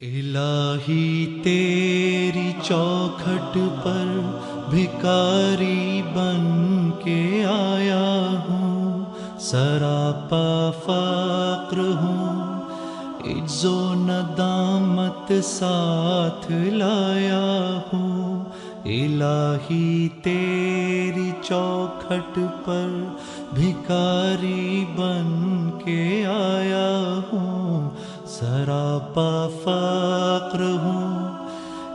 الہی تیری چوکھٹ پر بھکاری بن کے آیا ہوں، سراپا فقر ہوں، عجز و ندامت ساتھ لایا ہوں۔ الہی تیری چوکھٹ پر بھکاری بن کے آیا ہوں، سراپا فقر ہوں،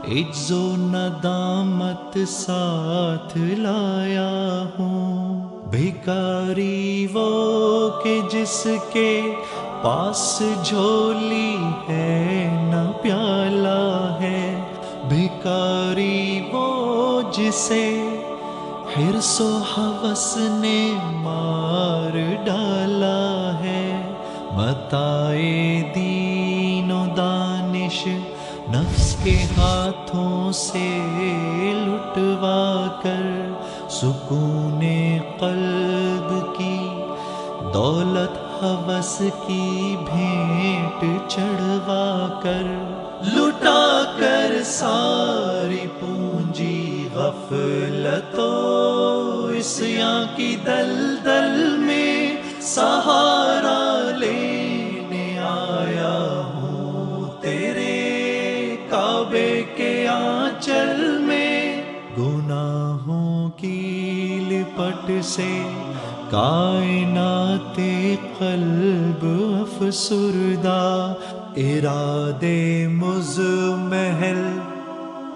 عجز و ندامت ساتھ لایا ہوں۔ بھکاری وہ کہ جس کے پاس جھولی ہے نہ پیالہ ہے، بھکاری وہ جسے حرص و ہوس نے مار ڈالا ہے۔ متاعِ دین و دانش نفس کے ہاتھوں سے لٹوا کر، سکون قلب کی دولت ہوس کی بھینٹ چڑھوا کر، لٹا کر ساری پونجی غفلت و عصیاں کی دلدل میں سہارا لینے آیا ہوں تیرے کعبے کے آنچل میں۔ گناہوں کی لپٹ سے کائنات قلب افسردہ، ارادے مزمحل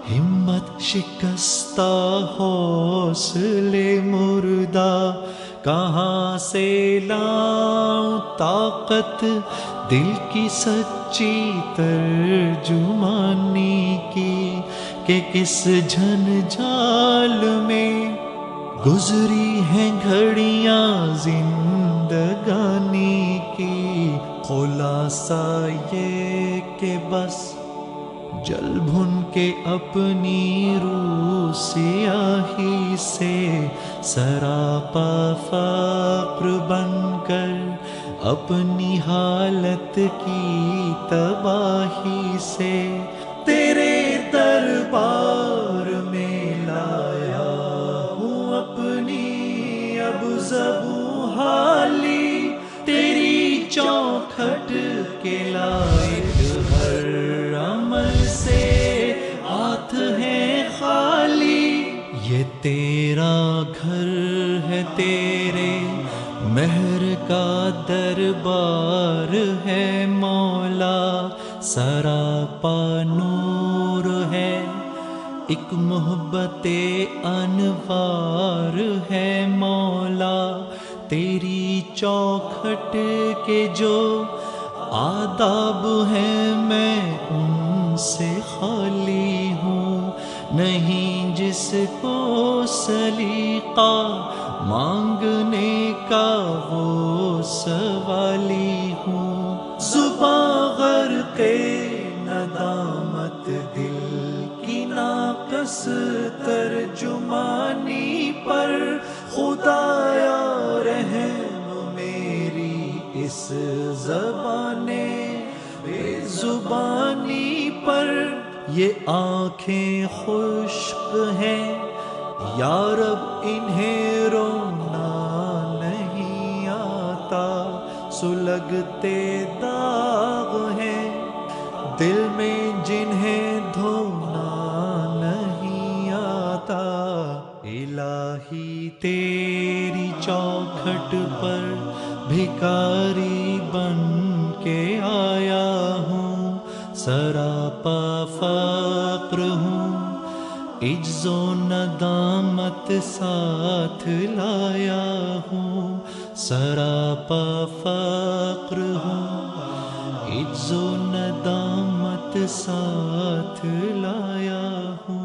ہمت شکستہ حوصلے مردہ، کہاں سے لاؤں طاقت دل کی سچی ترجمانی کی، کہ کس جھنجھال میں گزری ہیں گھڑیاں زندگانی کی۔ خلاصہ یہ کہ بس جل بھن کے اپنی روح سیاہی سے، سراپا فقر بن کر اپنی حالت کی تباہی سے، تیرے دربار میں لایا ہوں اپنی اب زبوں حالی، تیری چوکھٹ کے لائق ہر عمل سے ہاتھ ہے خالی۔ یہ تیرا گھر ہے، تیرے مہر کا دربار ہے مولا، سراپا نور ہے، ایک محبت انوار ہے مولا۔ تیری چوکھٹ کے جو آداب ہیں میں ان سے خالی ہوں، نہیں جس کو سلیقہ مانگنے کا وہ سوالی ہوں۔ زباں غرق ندامت دل کی ناقص ترجمانی پر، خدایا رحم میری اس زبان بے زبانی پر۔ یہ آنکھیں خشک ہیں یا رب انہیں رونا نہیں آتا، سلگتے داغ ہیں دل میں جنہیں دھونا نہیں آتا۔ الہی تیری چوکھٹ پر بھکاری بن کے آیا ہوں، سراپا فقر ہوں، عجز و ندامت ساتھ لایا ہوں، سراپا فقر ہوں، عجز و ندامت ساتھ لایا ہوں۔